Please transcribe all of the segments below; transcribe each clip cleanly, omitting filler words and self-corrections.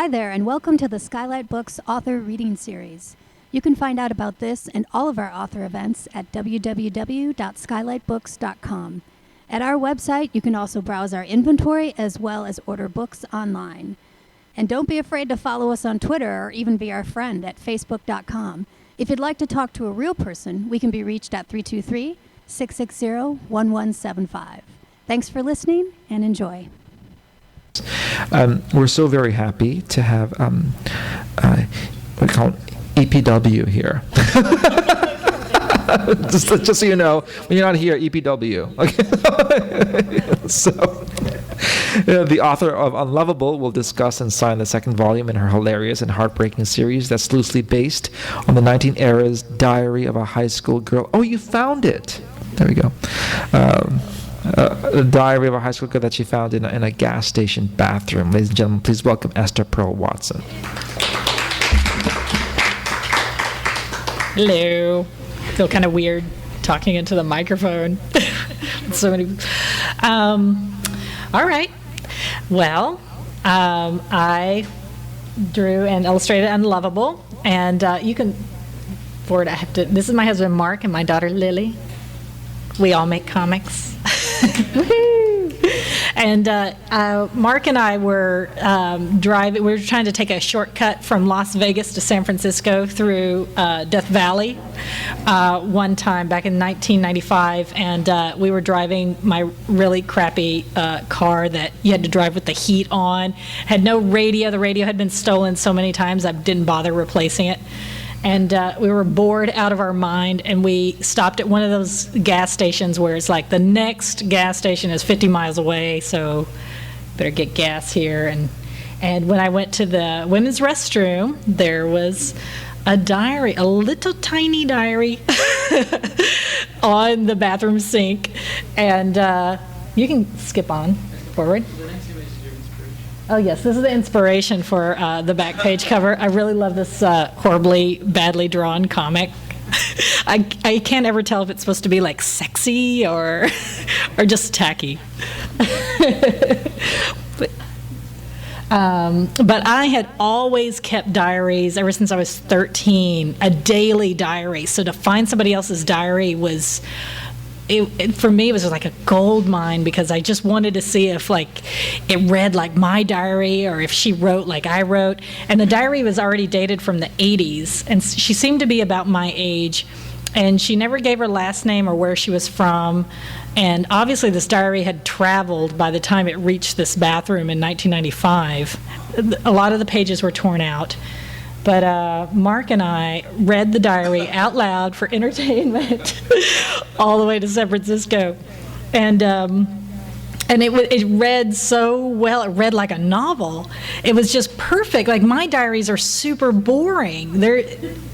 Hi there, and welcome to the Skylight Books Author Reading Series. You can find out about this and all of our author events at www.skylightbooks.com. At our website, you can also browse our inventory as well as order books online. And don't be afraid to follow us on Twitter or even be our friend at facebook.com. If you'd like to talk to a real person, we can be reached at 323-660-1175. Thanks for listening and enjoy. We're so very happy to have what we call EPW here. just so you know, when you're not here, EPW. Okay. So, the author of Unlovable will discuss and sign the second volume in her hilarious and heartbreaking series that's loosely based on the 1980s Diary of a High School Girl. Oh, you found it. There we go. The Diary of a High School Girl that she found in a gas station bathroom. Ladies and gentlemen, please welcome Esther Pearl Watson. Hello. I feel kind of weird talking into the microphone. So many. All right. Well, I drew and illustrated Unlovable, and you can. For it, I have to. This is my husband Mark and my daughter Lily. We all make comics. And Mark and I were driving. We were trying to take a shortcut from Las Vegas to San Francisco through Death Valley one time back in 1995, and we were driving my really crappy car that you had to drive with the heat on. Had no radio. The radio had been stolen so many times I didn't bother replacing it. And we were bored out of our mind, and we stopped at one of those gas stations where it's like the next gas station is 50 miles away, so better get gas here. And when I went to the women's restroom, there was a diary, a little tiny diary on the bathroom sink. And you can skip on forward. Oh, yes, this is the inspiration for the back page cover. I really love this horribly, badly drawn comic. I can't ever tell if it's supposed to be, like, sexy or just tacky. But I had always kept diaries ever since I was 13, a daily diary. So to find somebody else's diary was... for me, it was like a gold mine, because I just wanted to see if, like, it read like my diary or if she wrote like I wrote. And the diary was already dated from the 80s, and she seemed to be about my age. And she never gave her last name or where she was from. And obviously this diary had traveled by the time it reached this bathroom in 1995. A lot of the pages were torn out. But Mark and I read the diary out loud for entertainment all the way to San Francisco. And it read so well. It read like a novel. It was just perfect. Like, my diaries are super boring.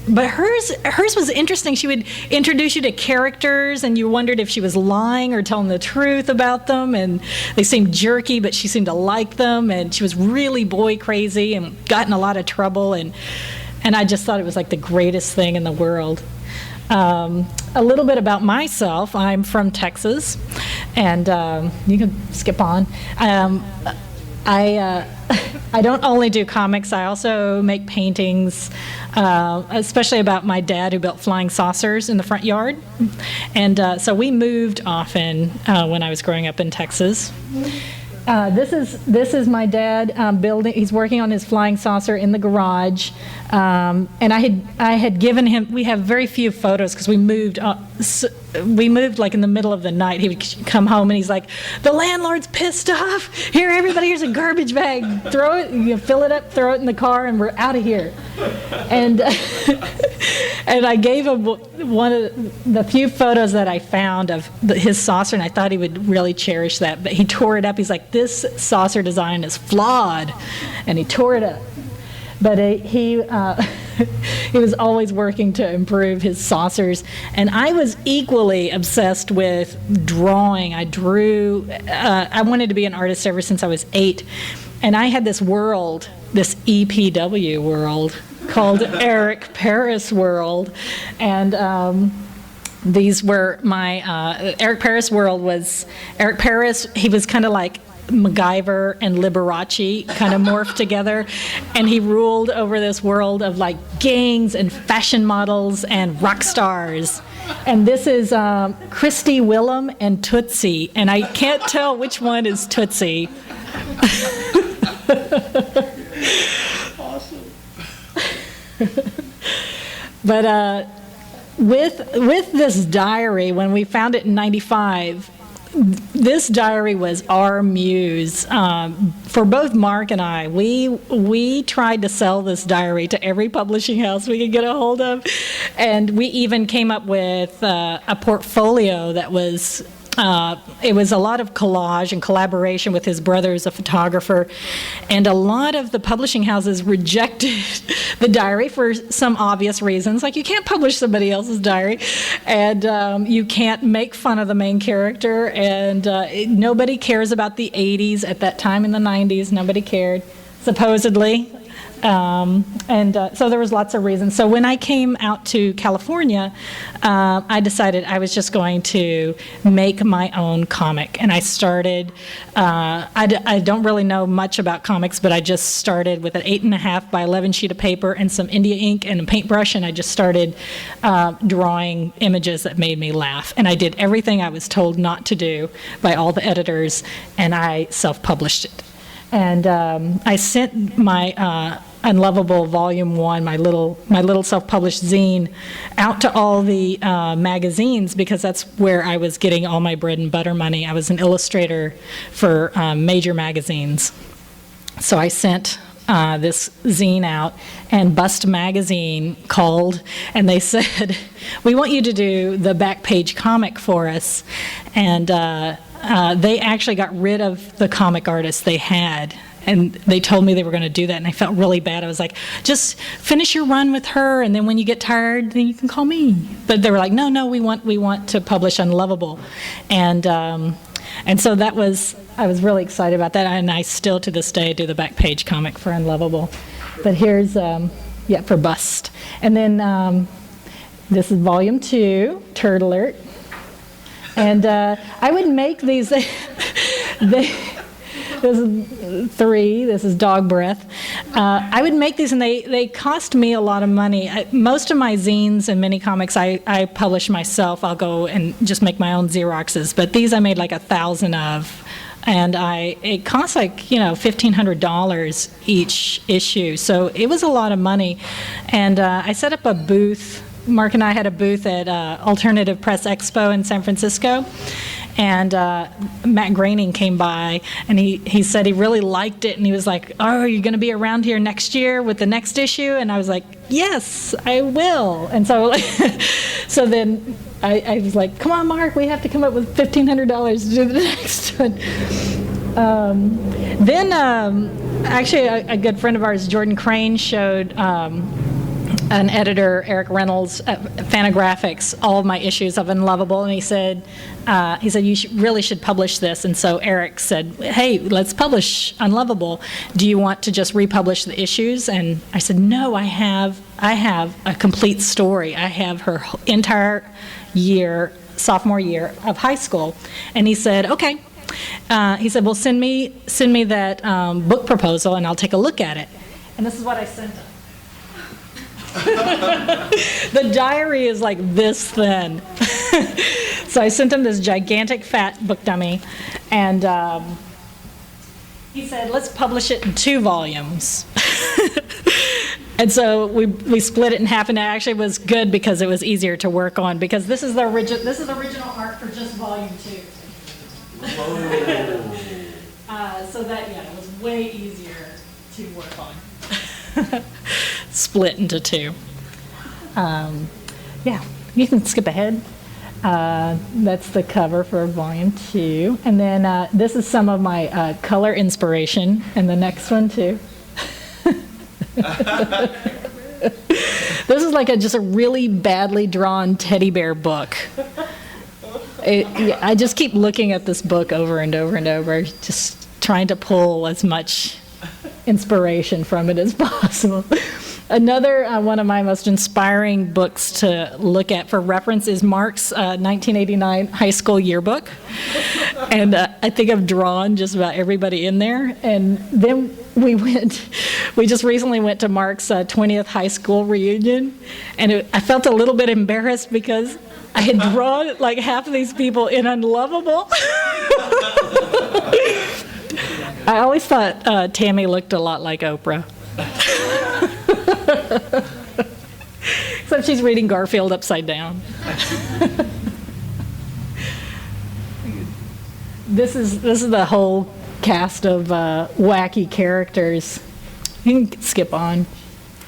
But hers was interesting. She would introduce you to characters, and you wondered if she was lying or telling the truth about them. And they seemed jerky, but she seemed to like them. And she was really boy crazy and got in a lot of trouble. And I just thought it was like the greatest thing in the world. A little bit about myself. I'm from Texas, and you can skip on. I don't only do comics, I also make paintings, especially about my dad, who built flying saucers in the front yard. And so we moved often when I was growing up in Texas. This is my dad building. He's working on his flying saucer in the garage, and I had given him. We have very few photos because we moved. We moved like in the middle of the night. He would come home and he's like, "The landlord's pissed off. Here, everybody, here's a garbage bag. Throw it. You fill it up. Throw it in the car, and we're out of here." And and I gave him one of the few photos that I found of his saucer, and I thought he would really cherish that. But he tore it up. He's like, "This saucer design is flawed," and he tore it up. But he was always working to improve his saucers, and I was equally obsessed with drawing. I drew. I wanted to be an artist ever since I was 8, and I had this world, this EPW world, called Eric Paris World, and these were my Eric Paris World was Eric Paris. He was kind of like MacGyver and Liberace kind of morphed together, and he ruled over this world of like gangs and fashion models and rock stars. And this is Christy Willem and Tootsie, and I can't tell which one is Tootsie. Awesome. But with this diary, when we found it in '95, this diary was our muse for both Mark and I. We tried to sell this diary to every publishing house we could get a hold of, and we even came up with a portfolio that was. It was a lot of collage and collaboration with his brother, who's a photographer, and a lot of the publishing houses rejected the diary for some obvious reasons, like you can't publish somebody else's diary, and you can't make fun of the main character, and nobody cares about the 80s at that time. In the 90s, nobody cared, supposedly. So there was lots of reasons. So when I came out to California, I decided I was just going to make my own comic. And I started, I don't really know much about comics, but I just started with an 8.5 by 11 sheet of paper and some India ink and a paintbrush, and I just started drawing images that made me laugh. And I did everything I was told not to do by all the editors, and I self-published it. And I sent my Unlovable Volume 1, my little self-published zine, out to all the magazines, because that's where I was getting all my bread and butter money. I was an illustrator for major magazines. So I sent this zine out, and Bust Magazine called, and they said, "We want you to do the back page comic for us." And they actually got rid of the comic artist they had, and they told me they were going to do that, and I felt really bad. I was like, just finish your run with her, and then when you get tired, then you can call me. But they were like, no, we want to publish Unlovable. And so that was, I was really excited about that, and I still to this day do the back page comic for Unlovable. But here's, for Bust. And then this is Volume 2, Turd Alert. And I would make these, this is 3, this is Dog Breath. I would make these, and they cost me a lot of money. Most of my zines and mini comics I publish myself. I'll go and just make my own Xeroxes, but these I made like 1,000 of. And it costs like, $1,500 each issue. So it was a lot of money. And I set up a booth. Mark and I had a booth at Alternative Press Expo in San Francisco. And Matt Groening came by, and he said he really liked it, and he was like, "Oh, are you going to be around here next year with the next issue?" And I was like, "Yes, I will." And so, so then I was like, "Come on, Mark, we have to come up with $1,500 to do the next one." Actually, a good friend of ours, Jordan Crane, showed an editor, Eric Reynolds, at Fantagraphics, all of my issues of Unlovable, and he said, "You really should publish this." And so Eric said, "Hey, let's publish Unlovable. Do you want to just republish the issues?" And I said, "No, I have a complete story. I have her entire year, sophomore year of high school." And he said, "Okay." He said, "Well, send me that book proposal, and I'll take a look at it." And this is what I sent him. The diary is like this thin. So I sent him this gigantic fat book dummy, and he said, "Let's publish it in 2 volumes." And so we split it in half, and it actually was good because it was easier to work on, because this is the original art for just volume 2. So that, it was way easier to work on. Split into 2. You can skip ahead. That's the cover for volume 2. And then this is some of my color inspiration, and the next one too. This is like just a really badly drawn teddy bear book. I just keep looking at this book over and over and over, just trying to pull as much inspiration from it as possible. Another one of my most inspiring books to look at for reference is Mark's 1989 high school yearbook. And I think I've drawn just about everybody in there. And then we just recently went to Mark's 20th high school reunion. And I felt a little bit embarrassed because I had drawn like half of these people in Unlovable. I always thought Tammy looked a lot like Oprah. Except she's reading Garfield upside down. This is the whole cast of wacky characters. You can skip on.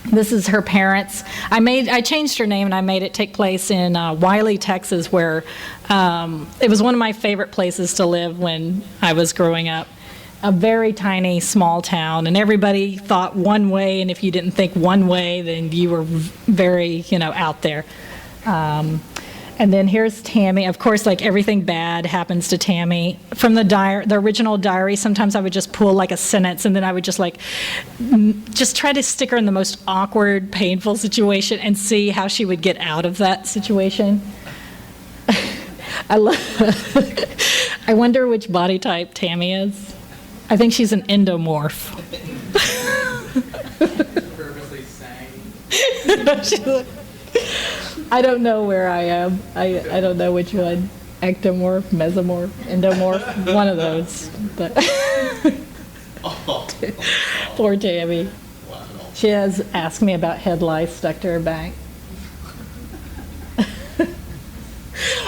This is her parents. I changed her name and I made it take place in Wiley, Texas, where it was one of my favorite places to live when I was growing up. A very tiny, small town, and everybody thought one way, and if you didn't think one way, then you were very, out there. And then here's Tammy. Of course, like everything bad happens to Tammy. From the original diary, sometimes I would just pull like a sentence, and then I would just try to stick her in the most awkward, painful situation and see how she would get out of that situation. I wonder which body type Tammy is. I think she's an endomorph. Purposely sang. I don't know where I am. I don't know which one. Ectomorph, mesomorph, endomorph, one of those. But poor Tammy. She has asked me about head lice stuck to her back.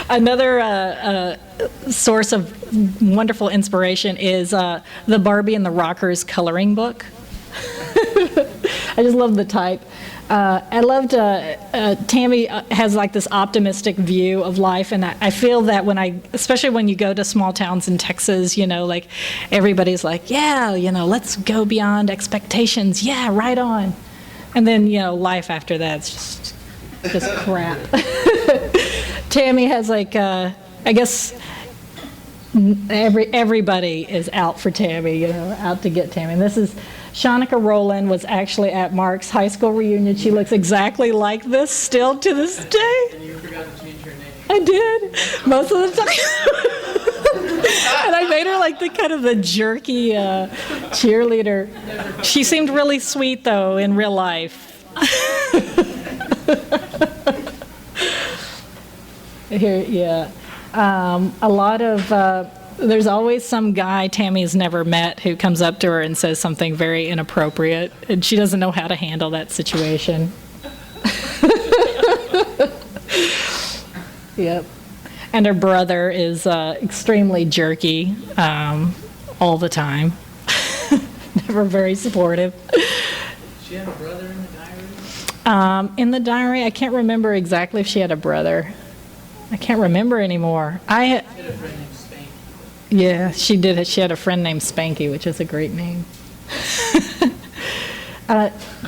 Another source of wonderful inspiration is the Barbie and the Rockers coloring book. I just love the type. I loved Tammy has like this optimistic view of life, and I feel that especially when you go to small towns in Texas, like everybody's like, yeah, let's go beyond expectations. Yeah, right on. And then life after that's just crap. Tammy has like I guess everybody is out for Tammy, out to get Tammy. And this is Shanika Rowland was actually at Mark's high school reunion. She looks exactly like this still to this day. And you forgot to change her name. I did most of the time. And I made her like the kind of the jerky cheerleader. She seemed really sweet though in real life. Here, yeah. A lot of, there's always some guy Tammy's never met who comes up to her and says something very inappropriate, and she doesn't know how to handle that situation. Yep. And her brother is extremely jerky all the time. Never very supportive. She had a brother in the diary? In the diary, I can't remember exactly if she had a brother. I can't remember anymore. She had a friend named Spanky. Yeah, she did. She had a friend named Spanky, which is a great name.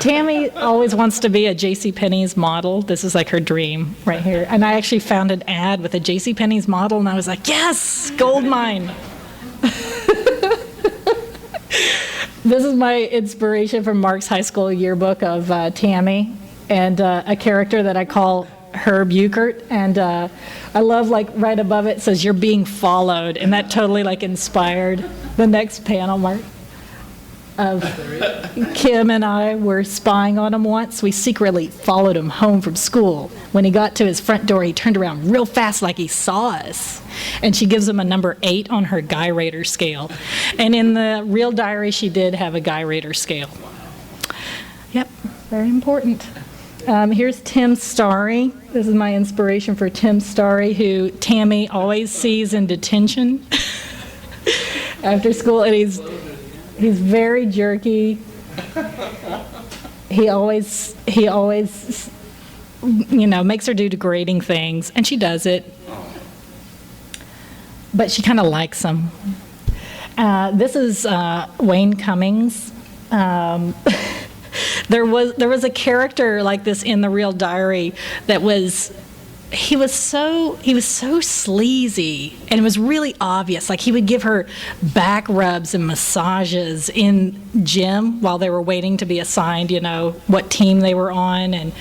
Tammy always wants to be a JCPenney's model. This is like her dream right here. And I actually found an ad with a JCPenney's model, and I was like, yes, gold mine. This is my inspiration from Mark's high school yearbook of Tammy, and a character that I call Herb Euchert, and I love like right above it says you're being followed, and that totally like inspired the next panel, Mark. Of Kim and I were spying on him once. We secretly followed him home from school. When he got to his front door, he turned around real fast like he saw us. And she gives him a number 8 on her Guy Rater scale. And in the real diary, she did have a Guy Rater scale. Yep, very important. Here's Tim Starry. This is my inspiration for Tim Starry, who Tammy always sees in detention after school, and he's very jerky. He always makes her do degrading things, and she does it, but she kind of likes him. This is Wayne Cummings. There was a character like this in the real diary that was he was so sleazy, and it was really obvious. Like, he would give her back rubs and massages in gym while they were waiting to be assigned, what team they were on. And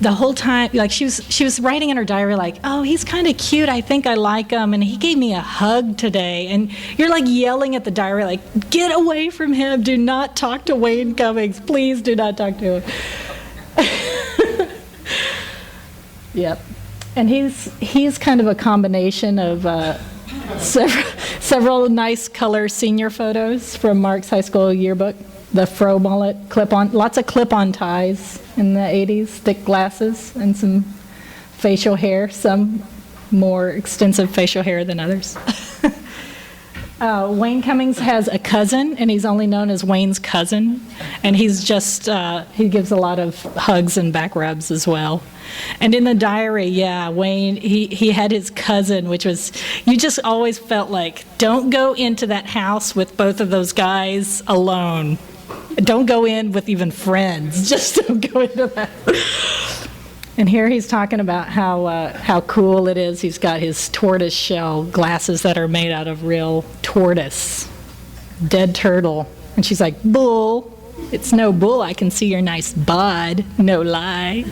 the whole time, like, she was writing in her diary, like, oh, he's kind of cute, I think I like him, and he gave me a hug today. And you're like yelling at the diary, like, get away from him, do not talk to Wayne Cummings, please do not talk to him. Yep. And he's kind of a combination of several nice color senior photos from Mark's high school yearbook. The fro mullet, lots of clip-on ties in the 80s, thick glasses, and some facial hair, some more extensive facial hair than others. Wayne Cummings has a cousin, and he's only known as Wayne's cousin. And he's just, he gives a lot of hugs and back rubs as well. And in the diary, Wayne, he had his cousin, which was, you just always felt like, don't go into that house with both of those guys alone. Don't go in with even friends. Just don't go into that. And here he's talking about how cool it is. He's got his tortoise shell glasses that are made out of real tortoise, dead turtle. And she's like, bull. It's no bull. I can see your nice bod. No lie.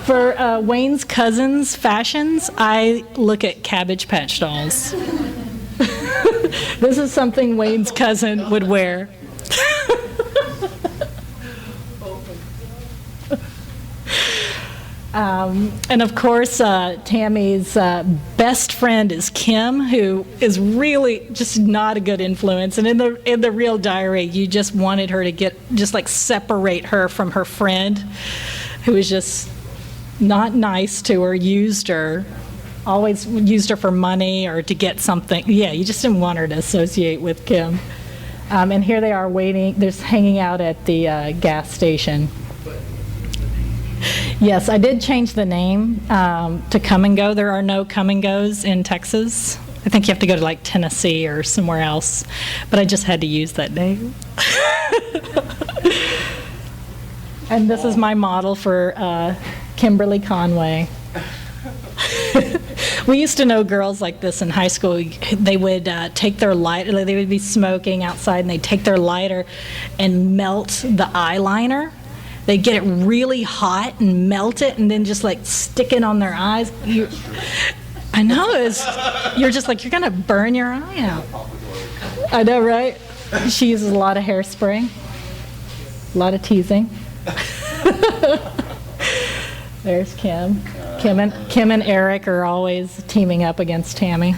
For Wayne's cousins' fashions, I look at Cabbage Patch dolls. This is something Wayne's cousin would wear. And of course, Tammy's best friend is Kim, who is really just not a good influence. And in the real diary, you just wanted her to separate her from her friend, who was just not nice to her, used her, always used her for money or to get something. Yeah, you just didn't want her to associate with Kim. And here they are waiting. They're hanging out at the gas station. Yes, I did change the name to Come and Go. There are no Come and Goes in Texas. I think you have to go to like Tennessee or somewhere else. But I just had to use that name. And this is my model for Kimberly Conway. We used to know girls like this in high school. They would take their lighter, they would be smoking outside, and they'd take their lighter and melt the eyeliner. They'd get it really hot and melt it, and then just like stick it on their eyes. I know, you're just like, you're gonna burn your eye out. I know, right? She uses a lot of hairspray, a lot of teasing. There's Kim. Kim and Eric are always teaming up against Tammy.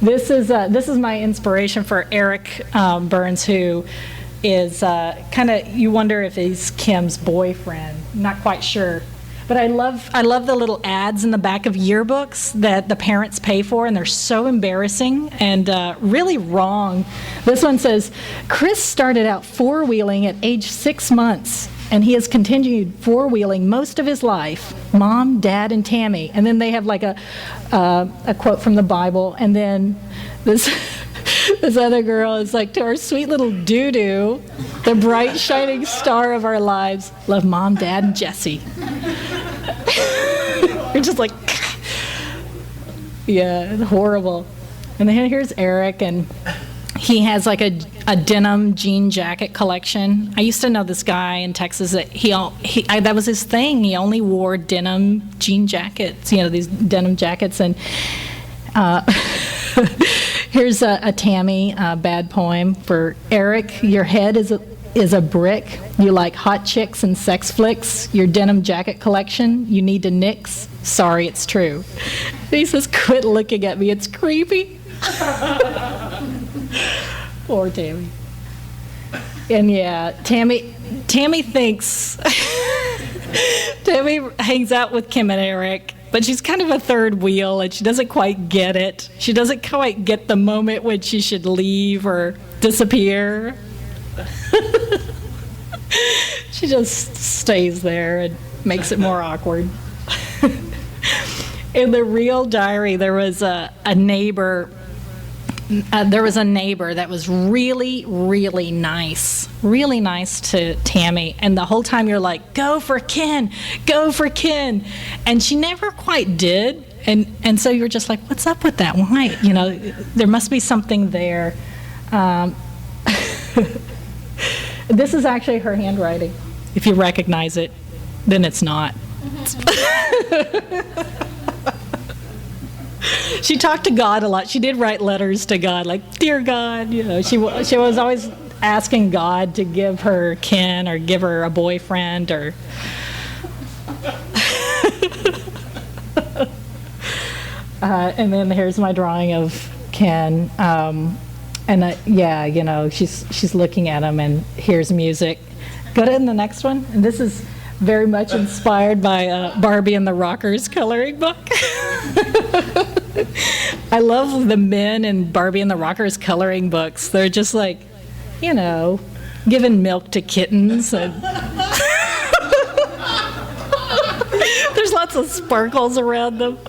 This is my inspiration for Eric Burns, who is kind of, you wonder if he's Kim's boyfriend. Not quite sure. But I love the little ads in the back of yearbooks that the parents pay for, and they're so embarrassing and really wrong. This one says, Chris started out four-wheeling at age 6 months, and he has continued four-wheeling most of his life. Mom, Dad, and Tammy. And then they have like a quote from the Bible, and then this other girl is like, to our sweet little doo-doo, the bright shining star of our lives, love Mom, Dad, and Jesse. You're just like, yeah, it's horrible. And then here's Eric, and he has like a denim jean jacket collection. I used to know this guy in Texas that that was his thing. He only wore denim jean jackets, these denim jackets. And here's a Tammy bad poem for Eric. Your head is a brick. You like hot chicks and sex flicks. Your denim jacket collection, you need to nix. Sorry, it's true. He says, quit looking at me. It's creepy. Poor Tammy. And yeah, Tammy thinks, Tammy hangs out with Kim and Eric, but she's kind of a third wheel, and she doesn't quite get it. She doesn't quite get the moment when she should leave or disappear. She just stays there and makes it more awkward. In the real diary, there was a neighbor. There was a neighbor that was really, really nice. really nice to Tammy, and the whole time you're like, go for Ken, go for Ken, and she never quite did, and so you're just like, what's up with that? Why? You know, there must be something there. This is actually her handwriting. If you recognize it, then it's not. She talked to God a lot. She did write letters to God, like, dear God, you know, she was always asking God to give her Ken or give her a boyfriend or and then here's my drawing of Ken, and yeah, you know, she's looking at him, and here's music. Go to the next one, and this is very much inspired by Barbie and the Rockers coloring book. I love the men in Barbie and the Rockers coloring books. They're just like, you know, giving milk to kittens, and there's lots of sparkles around them.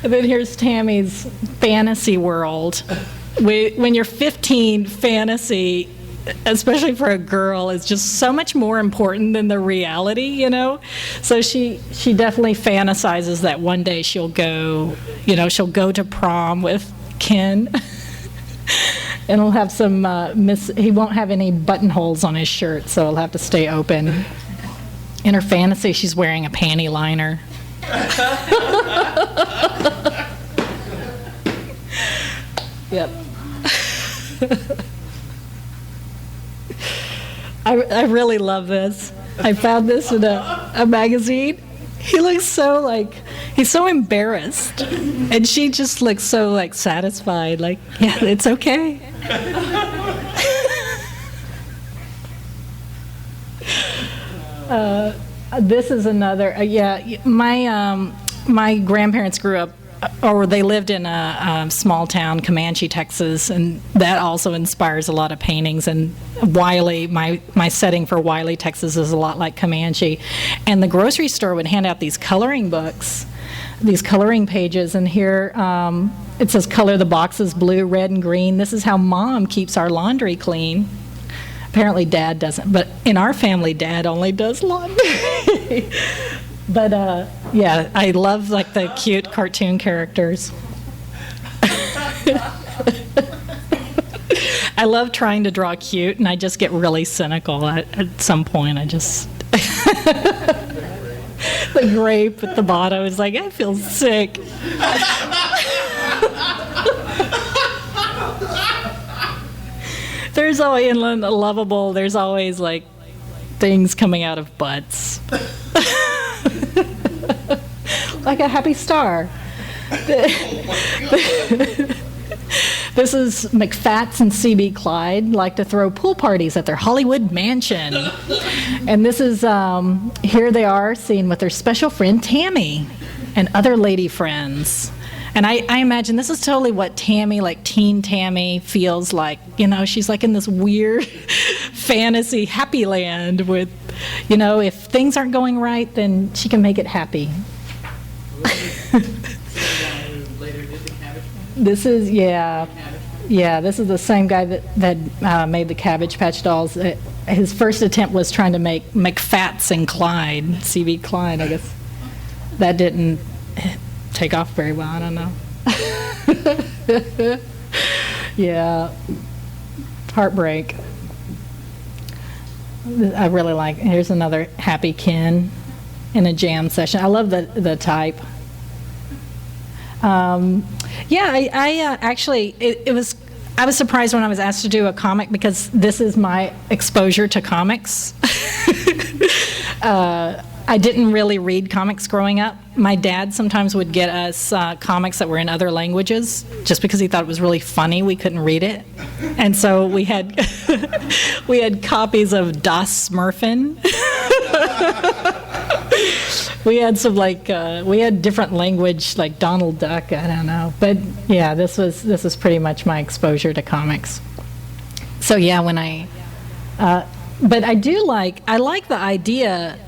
And then here's Tammy's fantasy world. When you're 15, fantasy, especially for a girl, is just so much more important than the reality, you know? So she definitely fantasizes that one day she'll go to prom with Ken. And he'll have some, he won't have any buttonholes on his shirt, so he'll have to stay open. In her fantasy, she's wearing a panty liner. Yep. I really love this. I found this in a magazine. He looks so like, he's so embarrassed. And she just looks so like satisfied, like, yeah, it's okay. This is another, my grandparents grew up, or they lived in a small town, Comanche, Texas, and that also inspires a lot of paintings. And Wiley, my setting for Wiley, Texas is a lot like Comanche. And the grocery store would hand out these coloring books, these coloring pages, and here it says color the boxes blue, red, and green. This is how Mom keeps our laundry clean. Apparently Dad doesn't, but in our family, Dad only does laundry. But yeah, I love like the cute cartoon characters. I love trying to draw cute, and I just get really cynical at some point. I just the grape at the bottom is like, I feel sick. There's always in Unlovable. There's always like things coming out of butts. Like a happy star. This is McFats and C.B. Clyde like to throw pool parties at their Hollywood mansion. And this is, here they are seen with their special friend Tammy and other lady friends. And I imagine this is totally what Tammy, like teen Tammy, feels like. You know, she's like in this weird fantasy happy land with, you know, if things aren't going right, then she can make it happy. This is, this is the same guy that made the Cabbage Patch Dolls. His first attempt was trying to make McFats and Clyde, C.B. Clyde, I guess. That didn't take off very well, I don't know. Yeah, heartbreak. I really like, here's another happy Ken in a jam session. I love the type. I actually, I was surprised when I was asked to do a comic because this is my exposure to comics. I didn't really read comics growing up. My dad sometimes would get us comics that were in other languages just because he thought it was really funny we couldn't read it. And so we had we had copies of Das Smurfin. We had some we had different language like Donald Duck, I don't know. But yeah, this was pretty much my exposure to comics. So yeah, when but I like the idea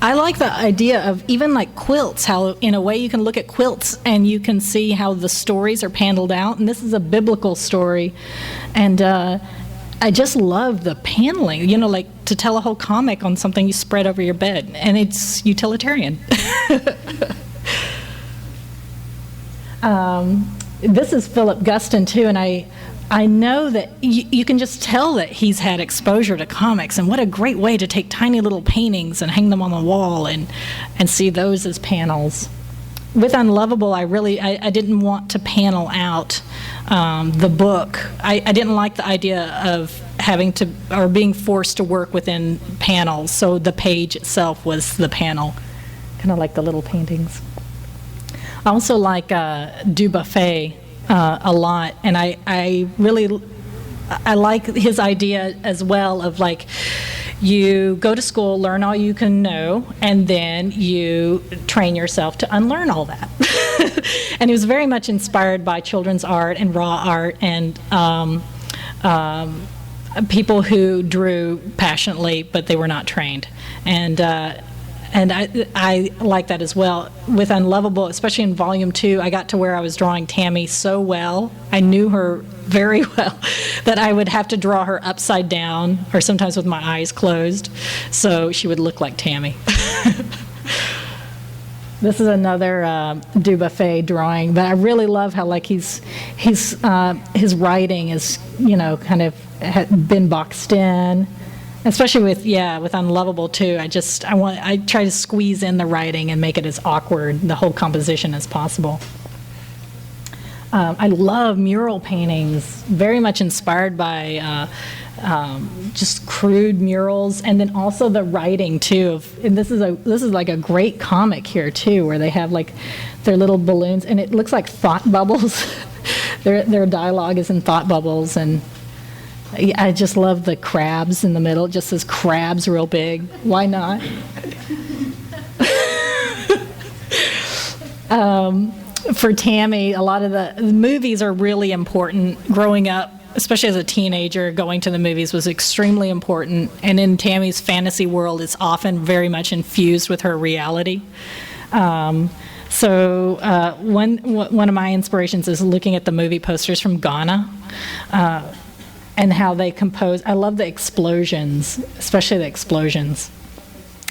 I like the idea of even like quilts, how in a way you can look at quilts and you can see how the stories are paneled out. And this is a biblical story. And I just love the paneling, like to tell a whole comic on something you spread over your bed. And it's utilitarian. This is Philip Guston, too, and I know that you can just tell that he's had exposure to comics, and what a great way to take tiny little paintings and hang them on the wall and see those as panels. With Unlovable, I didn't want to panel out the book. I didn't like the idea of having to, or being forced to work within panels, so the page itself was the panel, kind of like the little paintings. I also like Dubuffet a lot, and I like his idea as well of like, you go to school, learn all you can know, and then you train yourself to unlearn all that. And he was very much inspired by children's art and raw art and people who drew passionately, but they were not trained. And I like that as well. With Unlovable, especially in Volume 2, I got to where I was drawing Tammy so well. I knew her very well that I would have to draw her upside down or sometimes with my eyes closed so she would look like Tammy. This is another Dubuffet drawing, but I really love how like his writing is, kind of been boxed in. Especially with Unlovable too. I try to squeeze in the writing and make it as awkward, the whole composition, as possible. I love mural paintings, very much inspired by just crude murals, and then also the writing too. And this is like a great comic here too, where they have like their little balloons, and it looks like thought bubbles. Their dialogue is in thought bubbles, and I just love the crabs in the middle. It just says crabs real big. Why not? For Tammy, a lot of the movies are really important. Growing up, especially as a teenager, going to the movies was extremely important. And in Tammy's fantasy world, it's often very much infused with her reality. So one of my inspirations is looking at the movie posters from Ghana. And how they compose. I love the explosions, especially the explosions.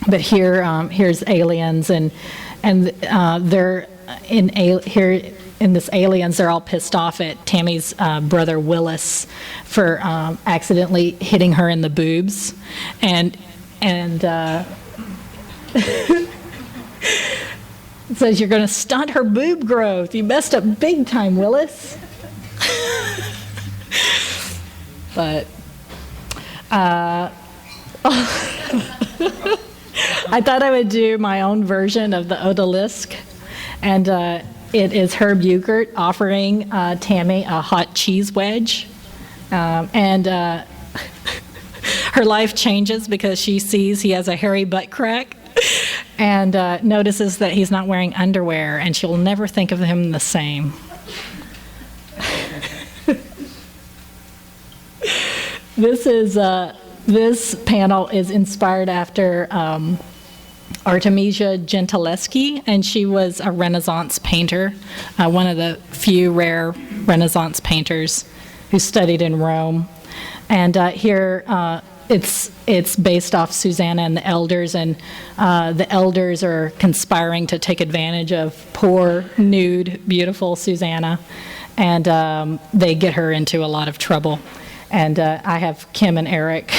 But here's aliens, and they're here in this Aliens. They're all pissed off at Tammy's brother Willis for accidentally hitting her in the boobs, and it says, "You're going to stunt her boob growth. You messed up big time, Willis." But I thought I would do my own version of the Odalisque, and it is Herb Eugert offering Tammy a hot cheese wedge, and her life changes because she sees he has a hairy butt crack and notices that he's not wearing underwear, and she'll never think of him the same. This panel is inspired after Artemisia Gentileschi, and she was a Renaissance painter, one of the few rare Renaissance painters who studied in Rome. And here it's based off Susanna and the elders, and the elders are conspiring to take advantage of poor, nude, beautiful Susanna, and they get her into a lot of trouble. And I have Kim and Eric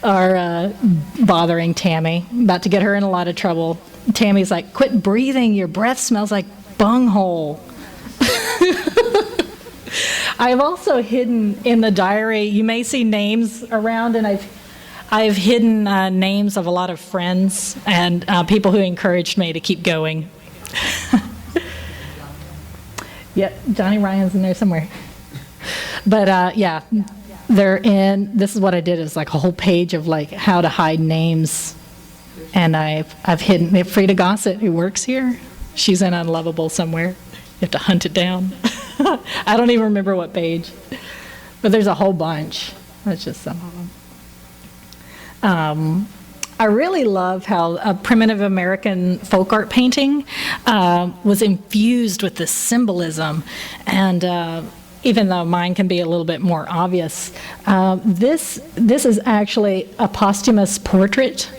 are bothering Tammy, about to get her in a lot of trouble. Tammy's like, "Quit breathing, your breath smells like bunghole." I've also hidden in the diary, you may see names around, and I've hidden names of a lot of friends and people who encouraged me to keep going. Yep, Johnny Ryan's in there somewhere. But they're in. This is what I did. Is like a whole page of like how to hide names, and I've hidden. We have Frida Gossett, who works here. She's in Unlovable somewhere. You have to hunt it down. I don't even remember what page, but there's a whole bunch. That's just some of them. I really love how a primitive American folk art painting was infused with this symbolism, and even though mine can be a little bit more obvious, this is actually a posthumous portrait.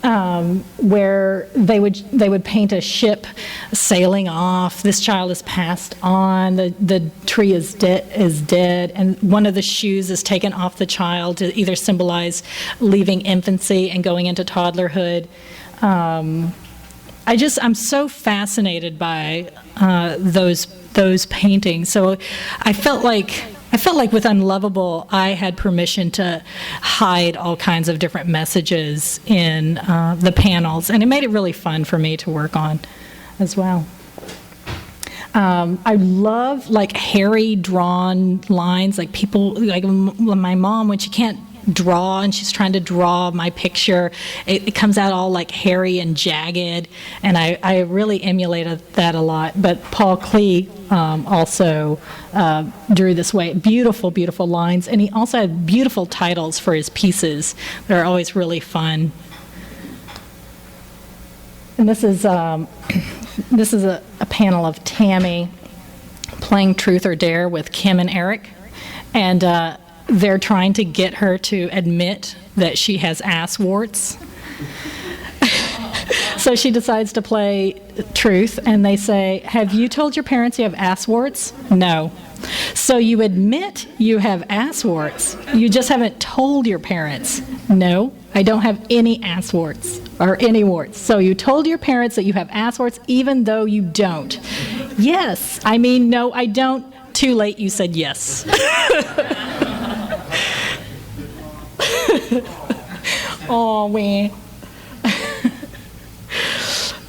Where they would paint a ship sailing off. This child is passed on. The tree is dead, and one of the shoes is taken off the child to either symbolize leaving infancy and going into toddlerhood. I'm so fascinated by those paintings. So I felt like with Unlovable, I had permission to hide all kinds of different messages in the panels, and it made it really fun for me to work on as well. I love like hairy drawn lines, like people, like my mom, when she can't draw and she's trying to draw my picture, it comes out all like hairy and jagged, and I really emulated that a lot. But Paul Klee also drew this way. Beautiful, beautiful lines, and he also had beautiful titles for his pieces that are always really fun. And this is a panel of Tammy playing Truth or Dare with Kim and Eric, and they're trying to get her to admit that she has ass warts. So she decides to play Truth, and they say, "Have you told your parents you have ass warts?" "No." "So you admit you have ass warts. You just haven't told your parents." "No, I don't have any ass warts or any warts." "So you told your parents that you have ass warts even though you don't." "Yes, I mean, no, I don't." "Too late, you said yes." Oh, man.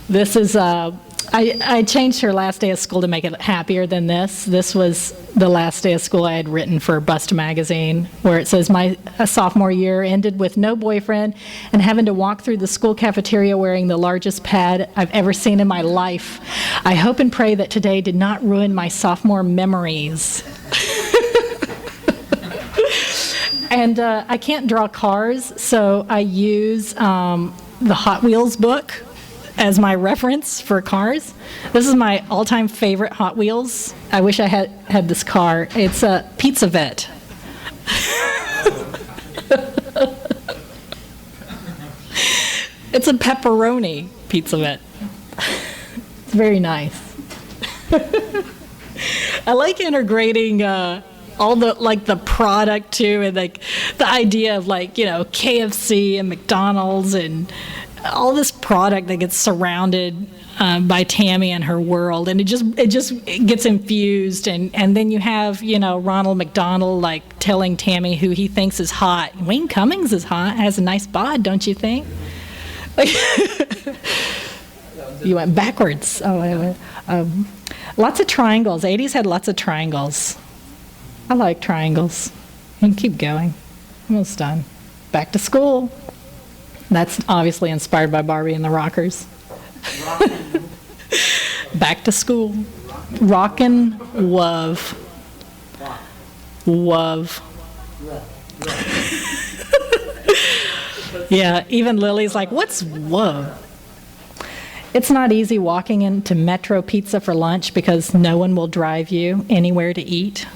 This is, I changed her last day of school to make it happier than this. This was the last day of school I had written for Bust Magazine, where it says, "My sophomore year ended with no boyfriend and having to walk through the school cafeteria wearing the largest pad I've ever seen in my life. I hope and pray that today did not ruin my sophomore memories." And I can't draw cars, so I use the Hot Wheels book as my reference for cars. This is my all-time favorite Hot Wheels. I wish I had this car. It's a Pizza Vet. It's a pepperoni Pizza Vet. It's very nice. I like integrating all the product too, and like the idea of KFC and McDonald's and all this product that gets surrounded by Tammy and her world, and it just gets infused, and then you have Ronald McDonald telling Tammy who he thinks is hot. Wayne Cummings is hot, has a nice bod, don't you think? You went backwards. Lots of triangles. 80s had lots of triangles. I like triangles. You can keep going. Almost done. Back to school. That's obviously inspired by Barbie and the Rockers. Back to school. Rockin' Wuv. Wuv. Yeah, even Lily's like, "What's Wuv?" It's not easy walking into Metro Pizza for lunch because no one will drive you anywhere to eat.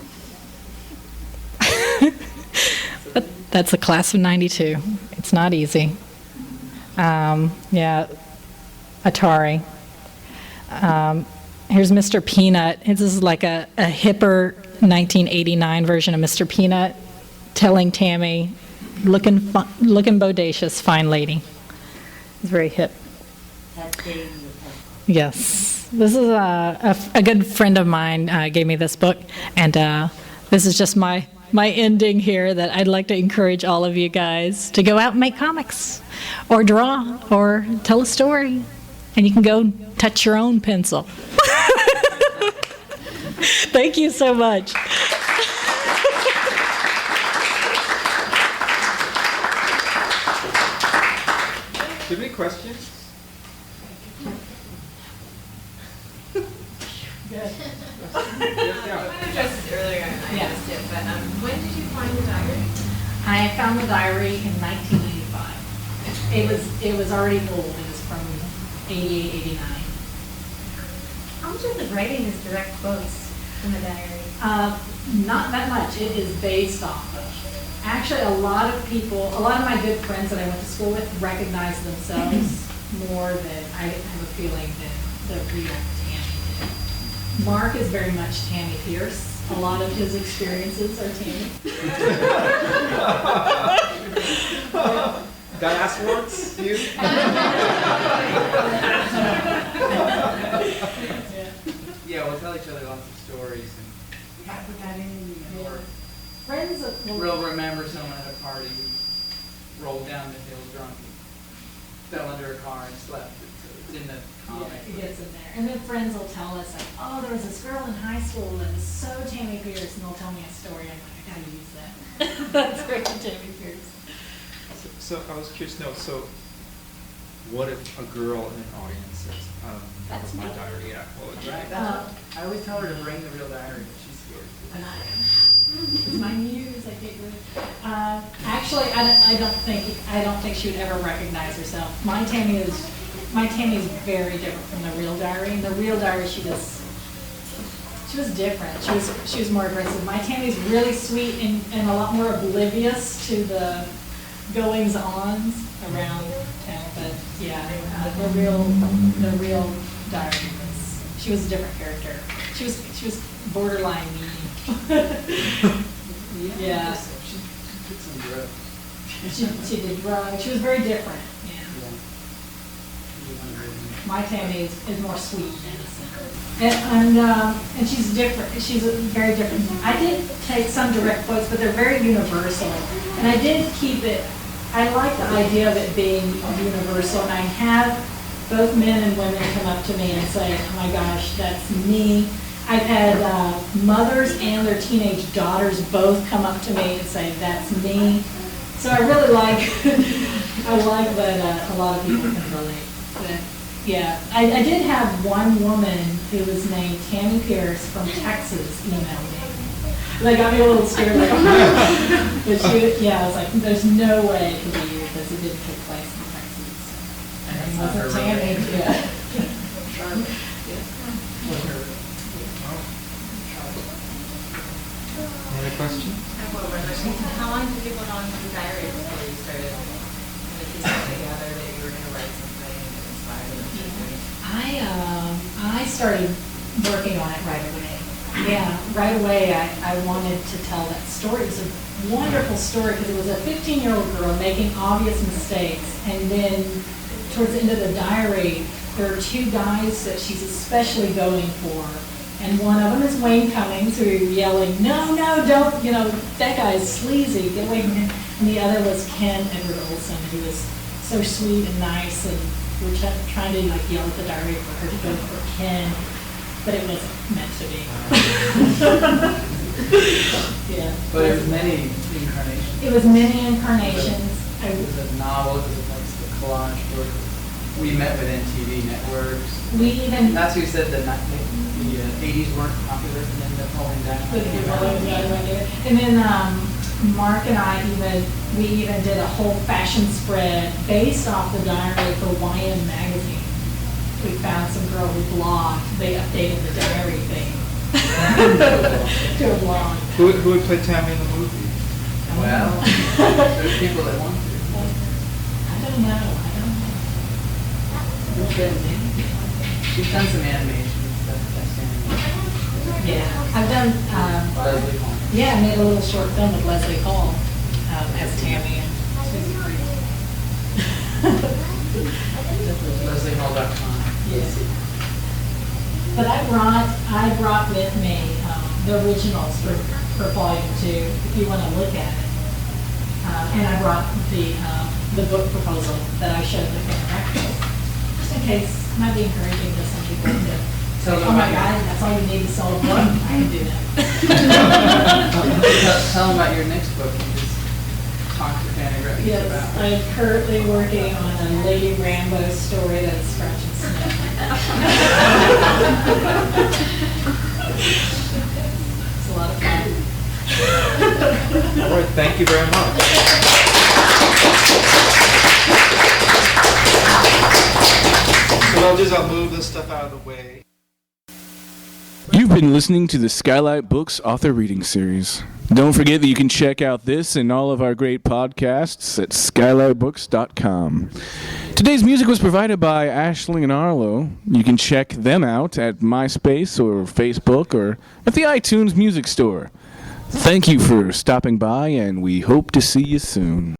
That's the class of '92. It's not easy. Yeah, Atari. Here's Mr. Peanut. This is like a hipper 1989 version of Mr. Peanut telling Tammy, looking bodacious, fine lady. It's very hip. Yes. This is a good friend of mine gave me this book, and this is just my ending here, that I'd like to encourage all of you guys to go out and make comics or draw or tell a story, and you can go touch your own pencil. Thank you so much. Do you have any questions? Good. I might have addressed this earlier, and I missed it, but when did you find the diary? I found the diary in 1985. It was already old. It was from 88, 89. How much of the writing is direct quotes from the diary? Not that much. It is based off of. Actually, a lot of my good friends that I went to school with recognize themselves more than I have a feeling than the real Tammy did. Mark is very much Tammy Pierce. A lot of his experiences are Tammy. Got ass you? Yeah, we'll tell each other lots of stories, and we gotta put that in, or Friends of we'll remember someone at a party who rolled down the hill drunk, and fell under a car and slept. So it's in the comic. Yeah, it gets in there. And then friends will tell us, like, oh, there was this girl in high school that was so Tammy Pierce, and they'll tell me a story. I'm like, I gotta use that. That's great, Tammy Pierce. So I was curious to know, so what if a girl in an audience says, that was my diary, yeah, what would you Right. do? I always tell her to bring the real diary, but she's scared. It's my muse. I can't do it. Actually, I don't think she would ever recognize herself. My Tammy is very different from the real diary. In the real diary, she was different. She was more aggressive. My Tammy's really sweet and a lot more oblivious to the goings ons around town. But yeah, the real diary she was a different character. She was borderline mean. Yeah. She did some drugs. She did drugs. She was very different. Yeah. My Tammy is more sweet and innocent. And she's different. She's very different. I did take some direct quotes, but they're very universal. And I did keep it, I like the idea of it being universal. And I have both men and women come up to me and say, oh my gosh, that's me. I've had mothers and their teenage daughters both come up to me and say, that's me. So I really like, I like that a lot of people can relate. But, yeah, I did have one woman who was named Tammy Pierce from Texas email me. They got me a little scared, like, but I was like, there's no way it could be you because it didn't take place in Texas. And it wasn't Tammy, yeah. Any questions? How long did you put on the diary before you started piecing together that you were going to write something that inspired you? I started working on it right away. Yeah, right away I wanted to tell that story. It was a wonderful story because it was a 15-year-old girl making obvious mistakes, and then towards the end of the diary, there are two guys that she's especially going for. And one of them is Wayne Cummings, who are yelling, no, don't, that guy is sleazy, get away from him. And the other was Ken Edward Olson, who was so sweet and nice, and we were trying to yell at the diary for her to go for Ken, but it wasn't meant to be. Yeah. But it was many incarnations. It was many incarnations. It was a novel, it was a collage book. We met with NTV networks. That's who said the 80s weren't popular and then the falling down. And then Mark and I we even did a whole fashion spread based off the diary for YM magazine. We found some girl who blogged. They updated the diary thing to a blog. Who would play Tammy in the movie? Well, there's people that want to. I don't know. She's done some animation stuff. Yeah, I've done. Leslie Holmes. Yeah, I made a little short film with Leslie Hall as Tammy and Susie Green. LeslieHall.com. Yes. But I brought with me the originals for volume 2, if you want to look at it. And I brought the book proposal that I showed the Fantagraphics. Just in case, it might be encouraging to some people to say, oh my God, that's all you need to sell a book. I can do that. Tell them about your next book. You just talk to Fantagraphics Yes, about. I'm currently working on a Lady Rambo story that's scratch and sniff. It's a lot of fun. All right, thank you very much. I'll move this stuff out of the way. You've been listening to the Skylight Books Author Reading Series. Don't forget that you can check out this and all of our great podcasts at skylightbooks.com. Today's music was provided by Ashley and Arlo. You can check them out at MySpace or Facebook or at the iTunes Music Store. Thank you for stopping by, and we hope to see you soon.